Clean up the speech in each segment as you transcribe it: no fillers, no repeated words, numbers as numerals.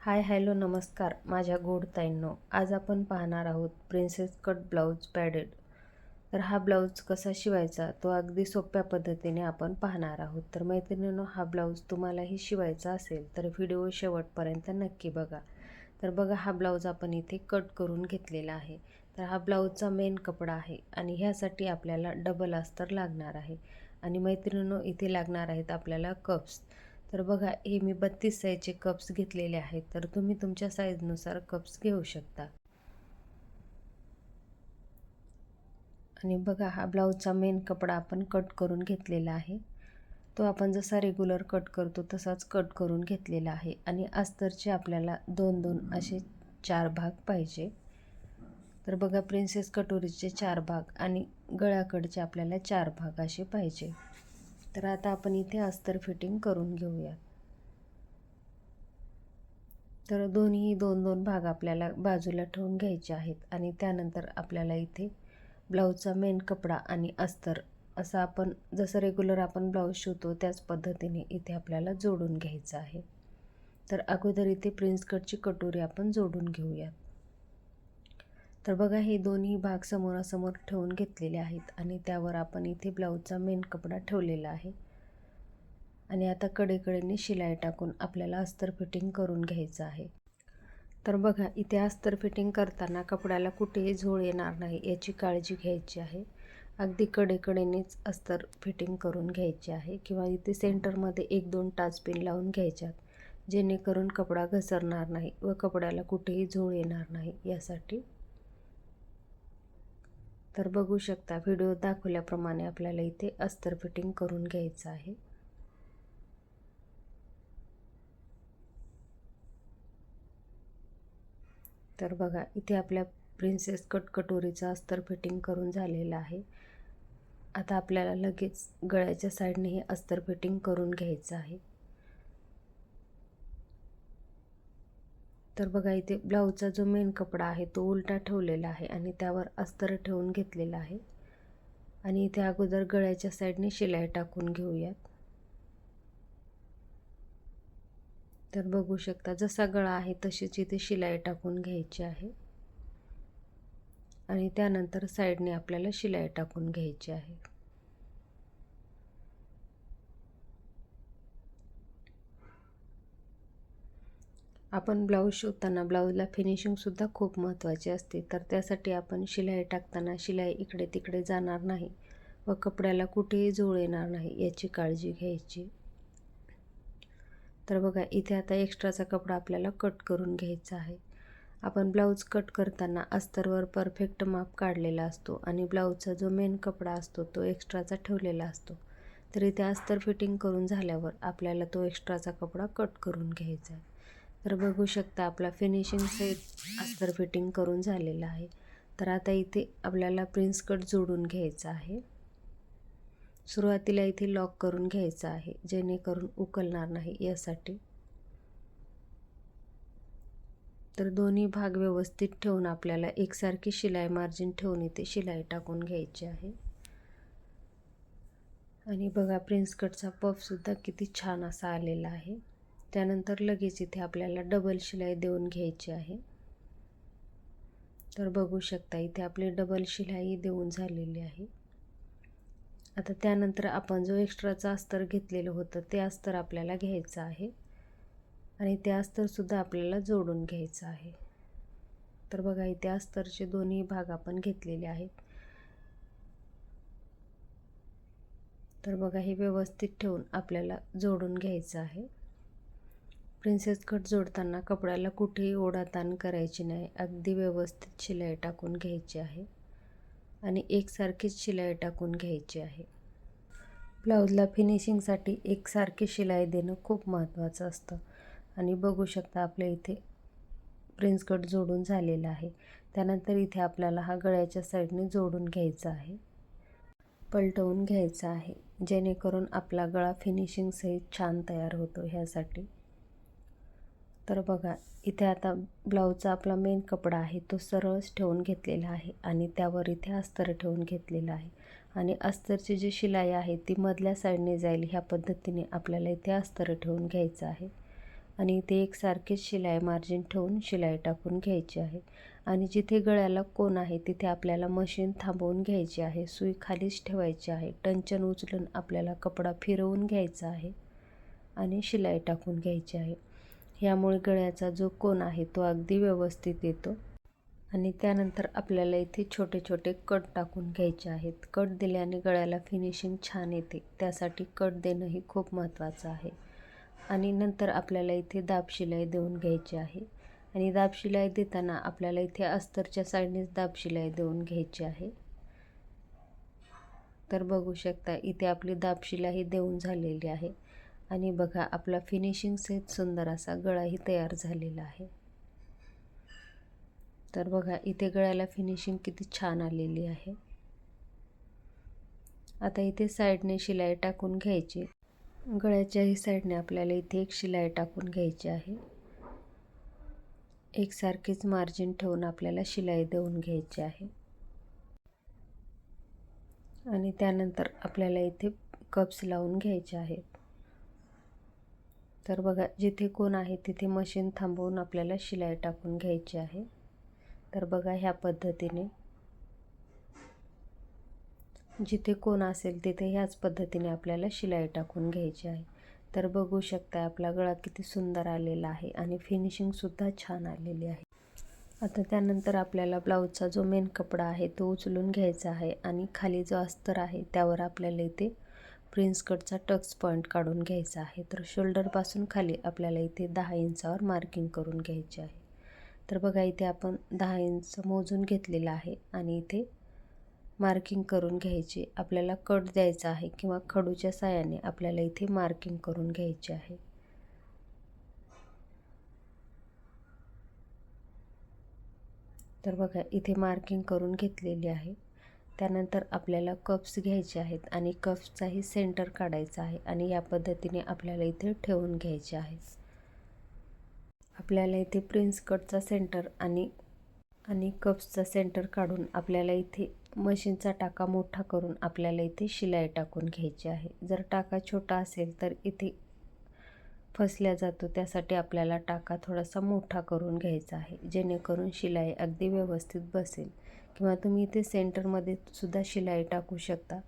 Hi hello नमस्कार माझ्या गोड ताईंनो. आज आपण पाहणार आहोत प्रिन्सेस कट ब्लाऊज पॅडेड. तर हा ब्लाऊज कसा शिवायचा तो अगदी सोप्या पद्धतीने आपण पाहणार आहोत. तर मैत्रिणींनो, हा ब्लाऊज तुम्हालाही शिवायचा असेल तर व्हिडिओ शेवटपर्यंत नक्की बघा. तर बघा, हा ब्लाऊज आपण इथे कट करून घेतलेला आहे. तर हा ब्लाऊजचा मेन कपडा आहे आणि ह्यासाठी आपल्याला डबल अस्तर लागणार आहे. आणि मैत्रिणींनो, इथे लागणार आहेत आपल्याला कप्स. तर बघा, हे मी 32 साईजचे कप्स घेतलेले आहेत. तर तुम्ही तुमच्या साईजनुसार कप्स घेऊ शकता. आणि बघा, हा ब्लाऊजचा मेन कपडा आपण कट करून घेतलेला आहे. तो आपण जसा रेग्युलर कट करतो तसाच कट करून घेतलेला आहे. आणि अस्तरचे आपल्याला 2-2 असे 4 भाग पाहिजे. तर बघा, प्रिन्सेस कटोरीचे 4 भाग आणि गळ्याकडचे आपल्याला 4 भाग असे पाहिजे. तर आता आपण इथे अस्तर फिटिंग करून घेऊया. तर दोन्ही 2-2 भाग आपल्याला बाजूला ठेवून घ्यायचे आहेत. आणि त्यानंतर आपल्याला इथे ब्लाऊजचा मेन कपडा आणि अस्तर असं आपण जसं रेग्युलर आपण ब्लाऊज शिवतो त्याच पद्धतीने इथे आपल्याला जोडून घ्यायचं आहे. तर अगोदर इथे प्रिन्स कटची कटोरी आपण जोडून घेऊयात. तर बघा, हे दोन्ही भाग समोरासमोर ठेवून घेतलेले आहेत आणि त्यावर आपण इथे ब्लाऊजचा मेन कपडा ठेवलेला आहे. आणि आता कडेकडेने शिलाई टाकून आपल्याला अस्तर फिटिंग करून घ्यायचं आहे. तर बघा, इथे अस्तर फिटिंग करताना कपड्याला कुठेही झोळ येणार नाही याची काळजी घ्यायची आहे. अगदी कडेकडेनेच अस्तर फिटिंग करून घ्यायचे आहे. किंवा इथे सेंटरमध्ये 1-2 टाचपिन लावून घ्यायच्यात, जेणेकरून कपडा घसरणार नाही व कपड्याला कुठेही झोळ येणार नाही यासाठी. तर बघू शकता, व्हिडिओ दाखवल्याप्रमाणे आपल्याला इथे अस्तर फिटिंग करून घ्यायचं आहे. तर बघा, इथे आपल्या प्रिन्सेस कट कटोरीचं अस्तर फिटिंग करून झालेलं आहे. आता आपल्याला लगेच गळ्याच्या साईडने हे अस्तर फिटिंग करून घ्यायचं आहे. तर बघा, इथे ब्लाऊजचा जो मेन कपडा आहे तो उलटा ठेवलेला आहे आणि त्यावर अस्तर ठेवून घेतलेला आहे. आणि इथे अगोदर गळ्याच्या साईडने शिलाई टाकून घेऊयात. तर बघू शकता, जसा गळा आहे तशीच इथे शिलाई टाकून घ्यायची आहे. आणि त्यानंतर साईडने आपल्याला शिलाई टाकून घ्यायची आहे. आपण ब्लाऊज शिवताना ब्लाऊजला फिनिशिंगसुद्धा खूप महत्त्वाची असते. तर त्यासाठी आपण शिलाई टाकताना शिलाई इकडे तिकडे जाणार नाही व कपड्याला कुठेही झोळ येणार नाही याची काळजी घ्यायची. तर बघा, इथे आता एक्स्ट्राचा कपडा आपल्याला कट करून घ्यायचा आहे. आपण ब्लाऊज कट करताना अस्तरवर परफेक्ट माप काढलेला असतो आणि ब्लाऊजचा जो मेन कपडा असतो तो एक्स्ट्राचा ठेवलेला असतो. तर इथे अस्तर फिटिंग करून झाल्यावर आपल्याला तो एक्स्ट्राचा कपडा कट करून घ्यायचा आहे. तर बघू शकता, आपला फिनिशिंग सेट अस्तर फिटिंग करून झालेला आहे. तर आता इथे आपल्याला प्रिन्स कट जोडून घ्यायचा आहे. सुरुवातीला इथे लॉक करून घ्यायचा आहे, जेणेकरून उकलणार नाही यासाठी. तर दोन्ही भाग व्यवस्थित ठेवून आपल्याला एकसारखी शिलाई मार्जिन ठेवून इथे शिलाई टाकून घ्यायची आहे. आणि बघा, प्रिन्स कटचा पफसुद्धा किती छान असा आलेला आहे. त्यानंतर लगेच इथे आपल्याला डबल शिलाई देऊन घ्यायची आहे. तर बघू शकता, इथे आपली डबल शिलाई देऊन झालेली आहे. आता त्यानंतर आपण जो एक्स्ट्राचा अस्तर घेतलेलं होतं ते अस्तर आपल्याला घ्यायचं आहे आणि ते अस्तरसुद्धा आपल्याला जोडून घ्यायचं आहे. तर बघा, इथे अस्तरचे दोन्ही भाग आपण घेतलेले आहेत. तर बघा, हे व्यवस्थित ठेवून आपल्याला जोडून घ्यायचं आहे. प्रिन्सेस कट जोडताना कपड्याला कुठेही ओढाताण करायची नाही, अगदी व्यवस्थित शिलाई टाकून घ्यायची आहे आणि एकसारखीच शिलाई टाकून घ्यायची आहे. ब्लाऊजला फिनिशिंगसाठी एकसारखी शिलाई देणं खूप महत्त्वाचं असतं. आणि बघू शकता, आपल्या इथे प्रिन्स कट जोडून झालेला आहे. त्यानंतर इथे आपल्याला हा गळ्याच्या साईडने जोडून घ्यायचा आहे, पलटवून घ्यायचा आहे, जेणेकरून आपला गळा फिनिशिंग सहित छान तयार होतो ह्यासाठी. तर बघा, इथे आता ब्लाऊजचा आपला मेन कपडा आहे तो सरळच ठेवून घेतलेला आहे आणि त्यावर इथे अस्तर ठेवून घेतलेलं आहे. आणि अस्तरची जी शिलाई आहे ती मधल्या साईडने जाईल ह्या पद्धतीने आपल्याला इथे अस्तर ठेवून घ्यायचं आहे. आणि इथे एकसारखेच शिलाई मार्जिन ठेवून शिलाई टाकून घ्यायची आहे. आणि जिथे गळ्याला कोण आहे तिथे आपल्याला मशीन थांबवून घ्यायची आहे. सुई खालीच ठेवायची आहे. टंचन उचलून आपल्याला कपडा फिरवून घ्यायचा आहे आणि शिलाई टाकून घ्यायची आहे. यामुळे गळ्याचा जो कोन आहे तो अगदी व्यवस्थित येतो. आणि त्यानंतर आपल्याला इथे छोटे छोटे कट टाकून घ्यायचे आहेत. कट दिल्याने गळ्याला फिनिशिंग छान येते, त्यासाठी कट देणंही खूप महत्त्वाचं आहे. आणि नंतर आपल्याला इथे दाब शिलाई देऊन घ्यायची आहे. आणि दाब शिलाई देताना आपल्याला इथे अस्तरच्या साईडनेच दाब शिलाई देऊन घ्यायची आहे. तर बघू शकता इथे आपली दाब शिलाई देऊन झालेली आहे. आणि बघा आपला फिनिशिंग सहित सुंदर असा गळाही तयार झालेला आहे. तर बघा इथे गळ्याला फिनिशिंग किती छान आलेली आहे. आता इथे साईडने शिलाई टाकून घ्यायची. गळ्याच्याही साईडने आपल्याला इथे एक शिलाई टाकून घ्यायची आहे. एकसारखीच मार्जिन ठेवून आपल्याला शिलाई देऊन घ्यायची आहे. आणि त्यानंतर आपल्याला इथे कप्स लावून घ्यायचे आहेत. तर बघा जिथे कोण आहे तिथे मशीन थांबवून आपल्याला शिलाई टाकून घ्यायची आहे. तर बघा ह्या पद्धतीने जिथे कोण असेल तिथे ह्याच पद्धतीने आपल्याला शिलाई टाकून घ्यायची आहे. तर बघू शकता आपला गळा किती सुंदर आलेला आहे आणि फिनिशिंगसुद्धा छान आलेली आहे. आता त्यानंतर आपल्याला ब्लाऊजचा जो मेन कपडा आहे तो उचलून घ्यायचा आहे आणि खाली जो अस्तर आहे त्यावर आपल्याला इथे प्रिन्स कटचा टक्स पॉईंट काढून घ्यायचा आहे. तर शोल्डरपासून खाली आपल्याला इथे 10 इंचावर मार्किंग करून घ्यायचे आहे. तर बघा इथे आपण 10 इंच मोजून घेतलेला आहे आणि इथे मार्किंग करून घ्यायची. आपल्याला कट द्यायचा आहे किंवा खडूच्या साहाय्याने आपल्याला इथे मार्किंग करून घ्यायची आहे. तर बघा इथे मार्किंग करून घेतलेली आहे. त्यानंतर आपल्याला कप्स घ्यायचे आहेत आणि कप्सचाही सेंटर काढायचा आहे आणि या पद्धतीने आपल्याला इथे ठेवून घ्यायचे आहे. आपल्याला इथे प्रिन्स कटचा सेंटर आणि कप्सचा सेंटर काढून आपल्याला इथे मशीनचा टाका मोठा करून आपल्याला इथे शिलाई टाकून घ्यायची आहे. जर टाका छोटा असेल तर इथे फसल्या जातो, त्यासाठी आपल्याला टाका थोडासा मोठा करून घ्यायचा आहे, जेणेकरून शिलाई अगदी व्यवस्थित बसेल. किंवा तुम्ही इथे सेंटरमध्ये सुद्धा शिलाई टाकू शकता.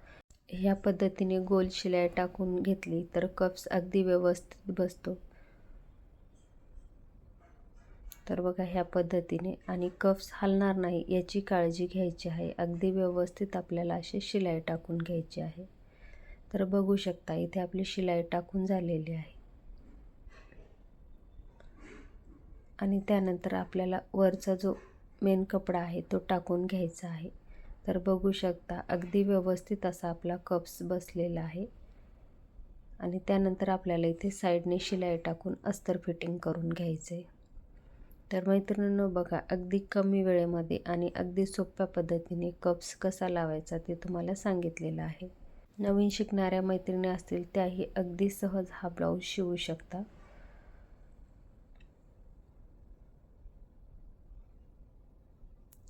ह्या पद्धतीने गोल शिलाई टाकून घेतली तर कप्स अगदी व्यवस्थित बसतो. तर बघा ह्या पद्धतीने, आणि कप्स हलणार नाही याची काळजी घ्यायची आहे. अगदी व्यवस्थित आपल्याला अशी शिलाई टाकून घ्यायची आहे. तर बघू शकता इथे आपली शिलाई टाकून झालेली आहे. आणि त्यानंतर आपल्याला वरचा जो मेन कपडा आहे तो टाकून घ्यायचा आहे. तर बघू शकता अगदी व्यवस्थित असा आपला कप्स बसलेला आहे. आणि त्यानंतर आपल्याला इथे साईडने शिलाई टाकून अस्तर फिटिंग करून घ्यायचे. तर मैत्रिणींनो बघा अगदी कमी वेळेमध्ये आणि अगदी सोप्या पद्धतीने कप्स कसा लावायचा ते तुम्हाला सांगितलेलं आहे. नवीन शिकणाऱ्या मैत्रिणी असतील त्याही अगदी सहज हा ब्लाऊज शिवू शकता.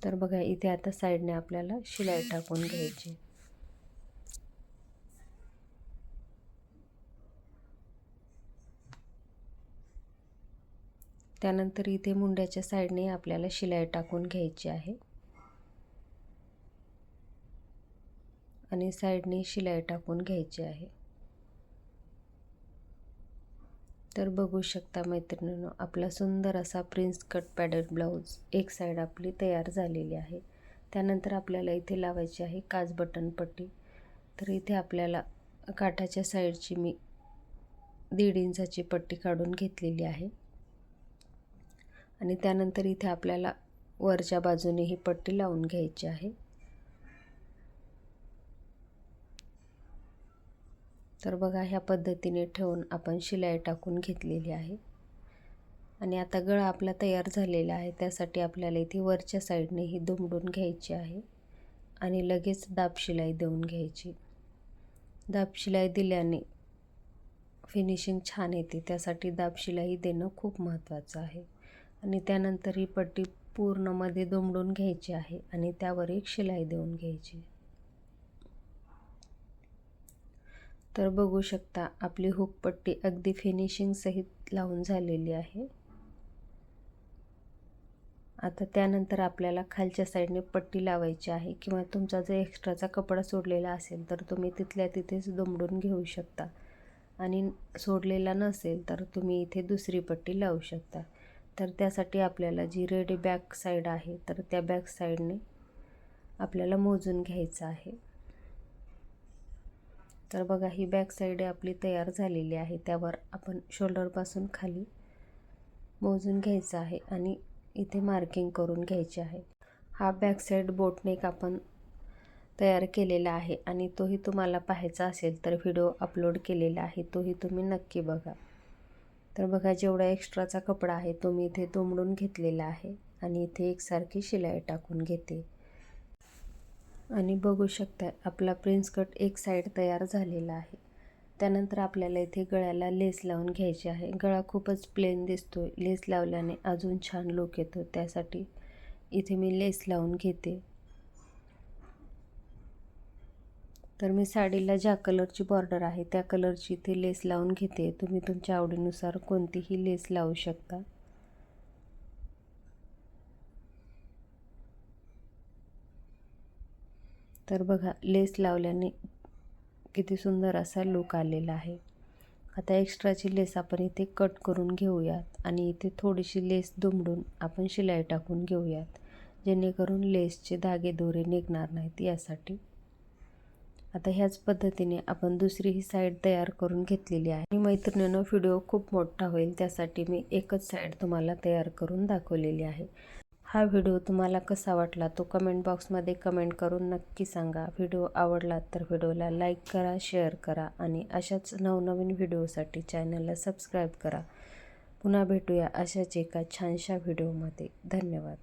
तर बघा इथे आता साईडने आपल्याला शिलाई टाकून घ्यायची. त्यानंतर इथे मुंड्याच्या साईडने आपल्याला शिलाई टाकून घ्यायची आहे आणि साईडने शिलाई टाकून घ्यायची आहे. तर बघू शकता मैत्रिणींनो आपला सुंदर असा प्रिन्स कट पॅडेड ब्लाऊज एक साईड आपली तयार झालेली आहे. त्यानंतर आपल्याला इथे लावायची आहे काज बटन पट्टी. तर इथे आपल्याला काठाच्या साईडची मी 1.5 इंचाची पट्टी काढून घेतलेली आहे. आणि त्यानंतर इथे आपल्याला वरच्या बाजूने ही पट्टी लावून घ्यायची आहे. तर बघा ह्या पद्धतीने ठेवून आपण शिलाई टाकून घेतलेली आहे. आणि आता गळा आपला तयार झालेला आहे, त्यासाठी आपल्याला इथे वरच्या साईडने ही दुमडून घ्यायची आहे आणि लगेच दाब शिलाई देऊन घ्यायची. दाब शिलाई दिल्याने फिनिशिंग छान येते, त्यासाठी दाब शिलाई देणं खूप महत्त्वाचं आहे. आणि त्यानंतर ही पट्टी पूर्ण मध्ये दुमडून घ्यायची आहे आणि त्यावर एक शिलाई देऊन घ्यायची. तर बघू शकता आपली हुक पट्टी अगदी फिनिशिंग सहित लावून झालेली आहे। आता त्यानंतर आपल्याला खालच्या साईडने पट्टी लावायची आहे, किंवा तुमचा जर एक्स्ट्राचा कपडा सोडलेला असेल तर तुम्ही तिथल्या तिथेच दुमडून घेऊ शकता, आणि सोडलेला नसेल तर तुम्ही इथे दुसरी पट्टी लावू शकता। तर त्यासाठी आपल्याला जी रेडी बॅक साईड आहे तर त्या बॅक साईडने आपल्याला मोजून घ्यायचं आहे। तर बघा, ही बॅक साईड आपली तयार झालेली आहे। त्यावर आपण शोल्डरपासून खाली मोजून घ्यायचं आहे आणि इथे मार्किंग करून घ्यायचे आहे। हा बॅक साईड बोटनेक आपण तयार केलेला आहे, आणि तोही तुम्हाला पाहायचा असेल तर व्हिडिओ अपलोड केलेला आहे, तोही तुम्ही नक्की बघा। तर बघा, जेवढा एक्स्ट्राचा कपडा आहे तो मी इथे दुमडून घेतलेला आहे आणि इथे एकसारखी शिलाई टाकून घेते। आणि बघू शकता आपला प्रिन्स कट एक साईड तयार झालेला आहे। त्यानंतर आपल्याला इथे गळ्याला लेस लावून घ्यायची आहे। गळा खूपच प्लेन दिसतो, लेस लावल्याने अजून छान लुक येतो, त्यासाठी इथे मी लेस लावून घेते। तर मी साडीला ज्या कलरची बॉर्डर आहे त्या कलरची इथे लेस लावून घेते। तुम्ही तुमच्या आवडीनुसार कोणतीही लेस लावू शकता। तर बघा, लेस लावल्याने किती सुंदर असा लुक आलेला आहे। आता एक्स्ट्राची लेस आपण इथे कट करून घेऊयात, आणि इथे थोडीशी लेस दुमडून आपण शिलाई टाकून घेऊयात, जेणेकरून लेसचे धागे दोरे निघणार नाहीत यासाठी। आता ह्याच पद्धतीने आपण दुसरी ही साईड तयार करून घेतलेली आहे। आणि मैत्रिणींनो, व्हिडिओ खूप मोठा होईल त्यासाठी मी एकच साईड तुम्हाला तयार करून दाखवलेली आहे। हा व्हिडिओ तुम्हाला कसा वाटला तो कमेंट बॉक्समध्ये कमेंट करून नक्की सांगा। व्हिडिओ आवडला तर व्हिडिओला लाईक करा, शेअर करा, आणि अशाच नवनवीन व्हिडिओसाठी चॅनलला सबस्क्राईब करा। पुन्हा भेटूया अशाच एका छानशा व्हिडिओमध्ये। धन्यवाद।